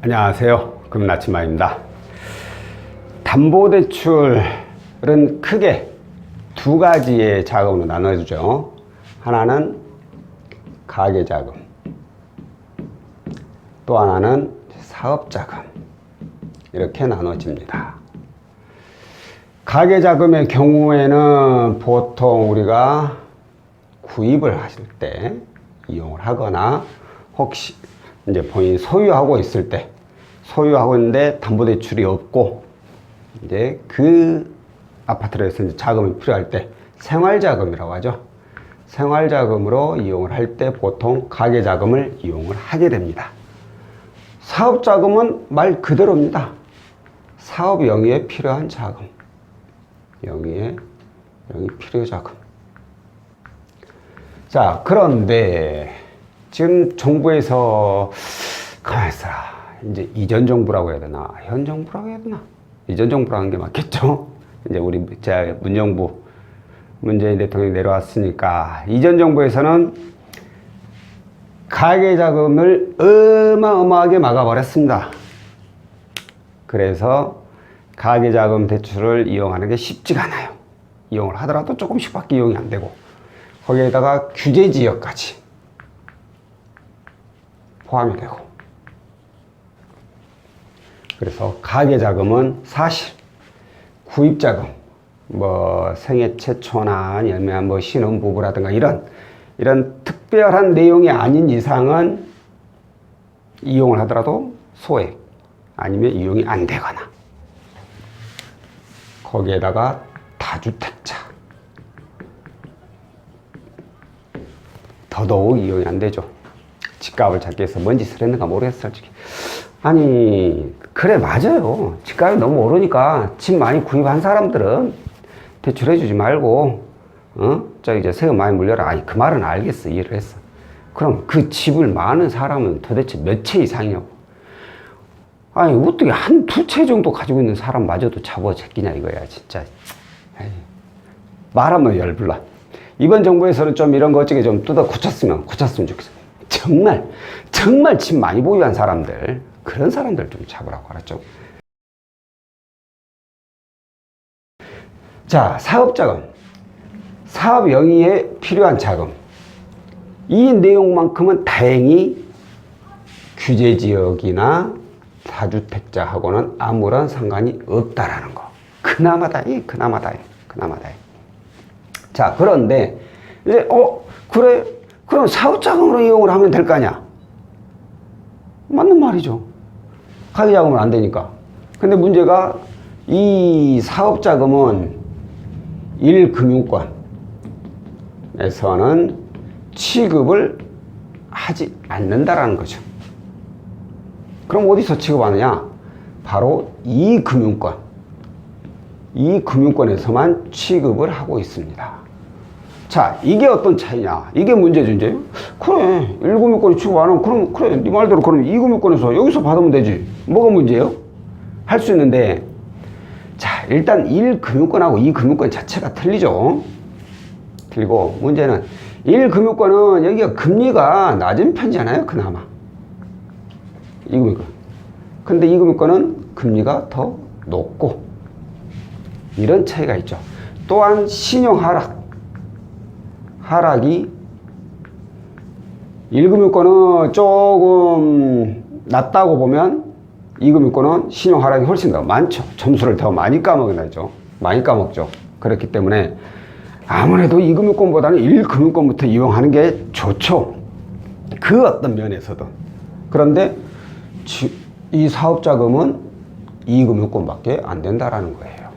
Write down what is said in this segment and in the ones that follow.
안녕하세요. 금나치마입니다. 담보대출은 크게 두 가지의 자금으로 나눠주죠. 하나는 가계자금, 또 하나는 사업자금, 이렇게 나눠집니다. 가계자금의 경우에는 보통 우리가 구입을 하실 때 이용을 하거나 혹시 이제 본인이 소유하고 있을 때, 소유하고 있는데 담보대출이 없고 이제 그 아파트를 해서 이제 자금이 필요할 때 생활자금이라고 하죠. 생활자금으로 이용을 할 때 보통 가계자금을 이용을 하게 됩니다. 사업자금은 말 그대로입니다. 사업 영위에 필요한 자금, 영위 필요자금. 자, 그런데 지금 정부에서 가만히 있어라. 이제 이전 정부라고 해야 되나, 현 정부라고 해야 되나? 이전 정부라고 하는 게 맞겠죠? 이제 우리 제 문정부 문재인 대통령이 내려왔으니까 이전 정부에서는 가계자금을 어마어마하게 막아버렸습니다. 그래서 가계자금 대출을 이용하는 게 쉽지가 않아요. 이용을 하더라도 조금씩밖에 이용이 안 되고 거기에다가 규제지역까지 포함이 되고, 그래서 가계자금은 사실 구입자금, 뭐 생애 최초나 아니면 뭐 신혼부부라든가 이런 특별한 내용이 아닌 이상은 이용을 하더라도 소액 아니면 이용이 안 되거나, 거기에다가 다주택자 더더욱 이용이 안 되죠. 집값을 잡기 위해서 뭔 짓을 했는가 모르겠어, 솔직히. 아니, 그래, 맞아요. 집값이 너무 오르니까 집 많이 구입한 사람들은 대출해주지 말고, 저기 이제 세금 많이 물려라. 아니, 그 말은 알겠어. 이해를 했어. 그럼 그 집을 많은 사람은 도대체 몇 채 이상이냐고. 아니, 어떻게 한 두 채 정도 가지고 있는 사람마저도 잡아제끼냐, 이거야, 진짜. 에이, 말하면 열불나. 이번 정부에서는 좀 이런 거 어떻게 좀 뜯어 고쳤으면 좋겠어. 정말 집 많이 보유한 사람들, 그런 사람들 좀 잡으라고 알았죠. 자, 사업자금, 사업 영위에 필요한 자금, 이 내용만큼은 다행히 규제지역이나 다주택자하고는 아무런 상관이 없다라는 거. 그나마 다행. 자, 그런데 이제 그래, 그럼 사업자금으로 이용을 하면 될 거 아니야? 맞는 말이죠. 가계자금은 안 되니까. 근데 문제가 이 사업자금은 1금융권에서는 취급을 하지 않는다라는 거죠. 그럼 어디서 취급하느냐? 바로 2금융권. 2금융권에서만 취급을 하고 있습니다. 자, 이게 어떤 차이냐? 이게 문제죠, 이제. 그래, 1금융권이 취급 안 하면, 그럼, 그래, 네 말대로 그럼 2금융권에서 여기서 받으면 되지. 뭐가 문제예요? 할 수 있는데, 자, 일단 1금융권하고 2금융권 자체가 틀리죠. 그리고 문제는 1금융권은 여기가 금리가 낮은 편이잖아요, 그나마. 2금융권. 근데 2금융권은 금리가 더 높고, 이런 차이가 있죠. 또한 신용 하락이 1금융권은 조금 낮다고 보면 2금융권은 신용 하락이 훨씬 더 많죠. 점수를 더 많이 까먹죠. 그렇기 때문에 아무래도 2금융권보다는 1금융권부터 이용하는 게 좋죠. 그 어떤 면에서도. 그런데 이 사업자금은 2금융권밖에 안 된다라는 거예요.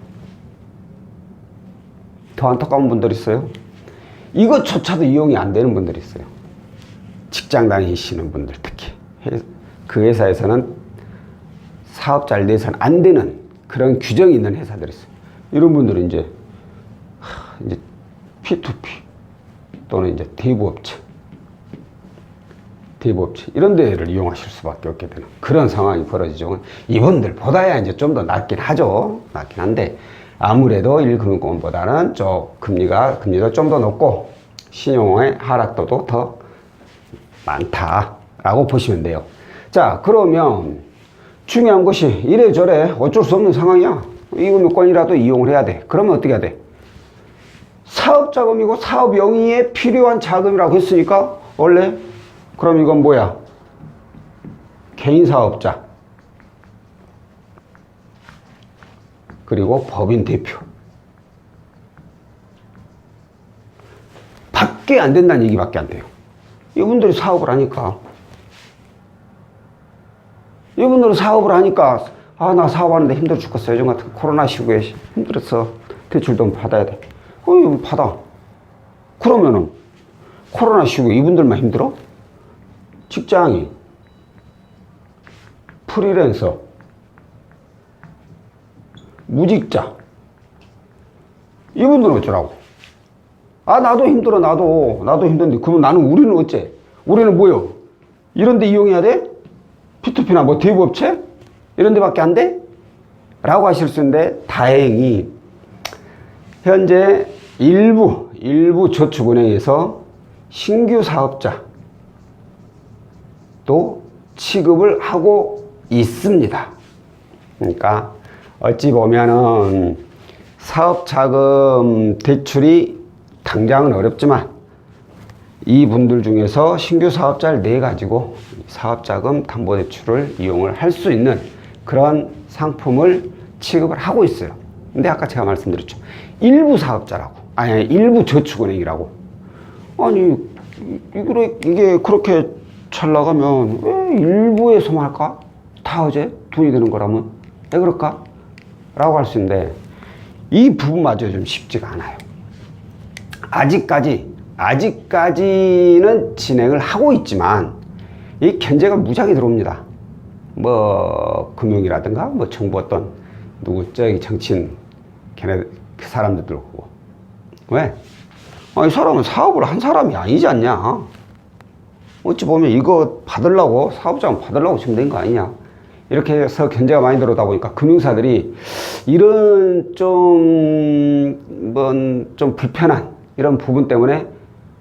더 안타까운 분들 있어요. 이것조차도 이용이 안 되는 분들이 있어요. 직장 다니시는 분들 특히. 그 회사에서는 사업자를 내서는 안 되는 그런 규정이 있는 회사들이 있어요. 이런 분들은 이제 P2P 또는 이제 대부업체 이런 데를 이용하실 수밖에 없게 되는 그런 상황이 벌어지죠. 이분들보다야 이제 좀 더 낫긴 하죠. 낫긴 한데 아무래도 1금융권보다는 금리도 좀 더 높고 신용의 하락도도 더 많다라고 보시면 돼요. 자, 그러면 중요한 것이 이래저래 어쩔 수 없는 상황이야. 이금융권이라도 이용을 해야 돼. 그러면 어떻게 해야 돼? 사업자금이고 사업 영위에 필요한 자금이라고 했으니까 원래 그럼 이건 뭐야? 개인 사업자 그리고 법인 대표 밖에 안 된다는 얘기밖에 안 돼요. 이분들이 사업을 하니까 아, 나 사업하는데 힘들어 죽겠어. 요즘 같은 코로나 시국에 힘들어서 대출 좀 받아야 돼. 이거 받아. 그러면은 코로나 시국에 이분들만 힘들어? 직장인, 프리랜서, 무직자 이분들은 어쩌라고? 아, 나도 힘들어. 나도 힘든데 그러면 우리는 어째? 우리는 뭐요? 이런 데 이용해야 돼? P2P나 뭐 대부업체? 이런 데밖에 안 돼? 라고 하실 수 있는데 다행히 현재 일부 저축은행에서 신규 사업자도 취급을 하고 있습니다. 그러니까 어찌 보면은 사업자금 대출이 당장은 어렵지만 이분들 중에서 신규 사업자를 내 가지고 사업자금 담보대출을 이용을 할 수 있는 그런 상품을 취급을 하고 있어요. 근데 아까 제가 말씀드렸죠. 일부 사업자라고. 아니, 일부 저축은행이라고. 아니, 이게 그렇게 잘 나가면 왜 일부에서만 할까? 다 어제 돈이 되는 거라면 왜 그럴까? 라고 할 수 있는데 이 부분마저 좀 쉽지가 않아요. 아직까지는 진행을 하고 있지만 이 견제가 무작위 들어옵니다. 뭐 금융이라든가 뭐 정부 어떤 누구 저기 정치인 걔네 그 사람들 들고 왜? 이 사람은 사업을 한 사람이 아니지 않냐? 어찌 보면 이거 받으려고 사업자금 받으려고 지금 낸 거 아니냐? 이렇게 해서 견제가 많이 들어오다 보니까 금융사들이 이런 좀 불편한 이런 부분 때문에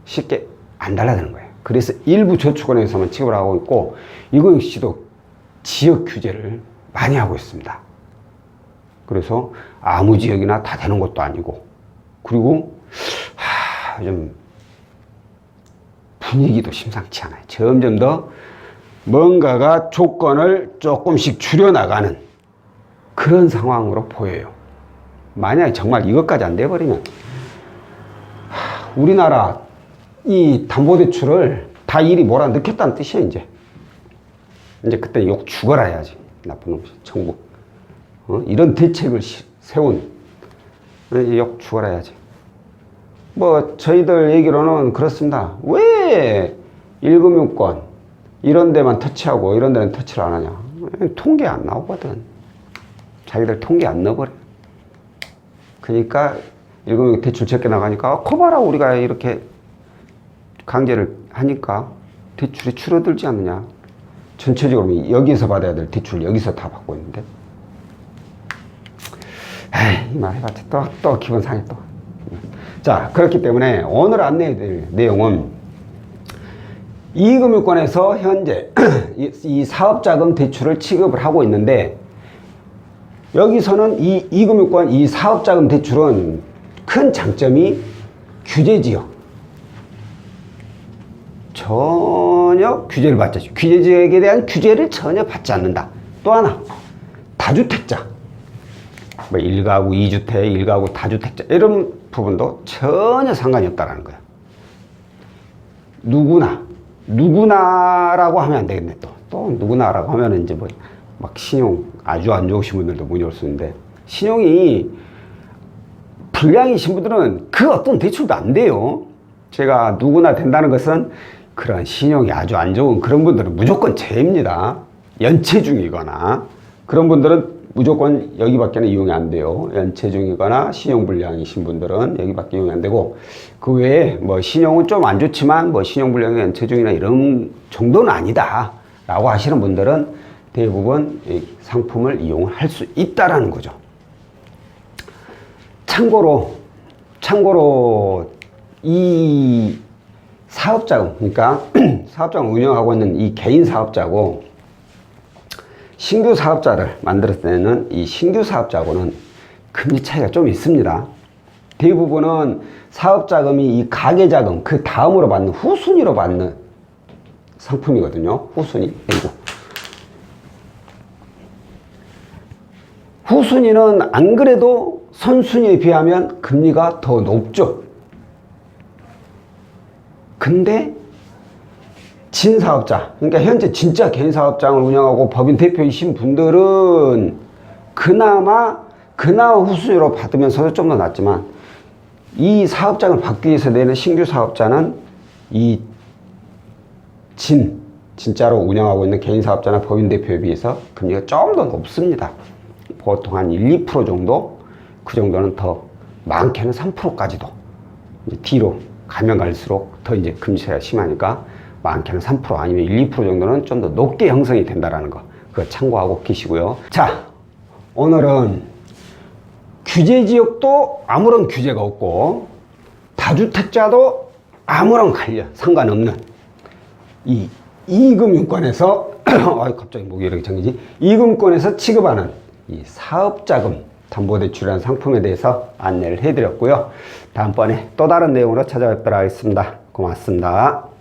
쉽게 안 달라드는 거예요. 그래서 일부 저축은행에서만 취급을 하고 있고 이거 역시도 지역 규제를 많이 하고 있습니다. 그래서 아무 지역이나 다 되는 것도 아니고 그리고 좀 분위기도 심상치 않아요. 점점 더 뭔가가 조건을 조금씩 줄여나가는 그런 상황으로 보여요. 만약에 정말 이것까지 안 돼버리면 우리나라 이 담보대출을 다 일이 몰아넣겠다는 뜻이야. 이제 그때 욕 죽어라 해야지. 나쁜 놈 정부 이런 대책을 세운 욕 죽어라 해야지. 뭐 저희들 얘기로는 그렇습니다. 왜 1금융권 이런 데만 터치하고 이런 데는 터치를 안 하냐? 통계 안 나오거든. 자기들 통계 안 넣어버려. 그러니까 1금융 대출 적게 나가니까 거봐라 우리가 이렇게 강제를 하니까 대출이 줄어들지 않느냐. 전체적으로 여기서 받아야 될 대출 여기서 다 받고 있는데 에이 이 말 해봤자 또 기분 상해 또. 자, 그렇기 때문에 오늘 안내해드릴 내용은 이금융권에서 현재 이 사업자금 대출을 취급을 하고 있는데 여기서는 이 이금융권 이 사업자금 대출은 큰 장점이 규제지역 전혀 규제를 받지 않죠. 규제지역에 대한 규제를 전혀 받지 않는다. 또 하나 다주택자 뭐 1가구 2주택 1가구 다주택자 이런 부분도 전혀 상관이 없다라는 거야. 누구나라고 하면 안 되겠네. 또 누구나라고 하면은 이제 뭐 막 신용 아주 안 좋으신 분들도 문의 올 수 있는데 신용이 불량이신 분들은 그 어떤 대출도 안 돼요. 제가 누구나 된다는 것은 그런 신용이 아주 안 좋은 그런 분들은 무조건 제입니다. 연체 중이거나 그런 분들은 무조건 여기밖에는 이용이 안 돼요. 연체 중이거나 신용불량이신 분들은 여기밖에 이용이 안 되고 그 외에 뭐 신용은 좀 안 좋지만 뭐 신용불량이 연체 중이나 이런 정도는 아니다 라고 하시는 분들은 대부분 이 상품을 이용을 할 수 있다라는 거죠. 참고로 이 사업자금 그러니까 사업자금 운영하고 있는 이 개인 사업자고 신규 사업자를 만들었을 때는 이 신규 사업자하고는 금리 차이가 좀 있습니다. 대부분은 사업자금이 이 가계자금 그 다음으로 받는 후순위로 받는 상품이거든요. 후순위. 그리고 후순위는 안 그래도 선순위에 비하면 금리가 더 높죠. 근데 진사업자, 그러니까 현재 진짜 개인 사업장을 운영하고 법인 대표이신 분들은 그나마 후순위로 받으면서도 좀 더 낫지만, 이 사업장을 받기 위해서 내는 신규 사업자는 이 진짜로 운영하고 있는 개인 사업자나 법인 대표에 비해서 금리가 좀 더 높습니다. 보통 한 1, 2% 정도? 그 정도는 더, 많게는 3%까지도. 이제 뒤로 가면 갈수록 더 이제 금리 차이가 심하니까 많게는 3% 아니면 1, 2% 정도는 좀 더 높게 형성이 된다라는 거. 그거 참고하고 계시고요. 자, 오늘은 규제 지역도 아무런 규제가 없고, 다주택자도 아무런 상관없는 이 이금융권에서 갑자기 목이 이렇게 잠기지? 이금권에서 취급하는 이 사업자금 담보대출이라는 상품에 대해서 안내를 해드렸고요. 다음번에 또 다른 내용으로 찾아뵙도록 하겠습니다. 고맙습니다.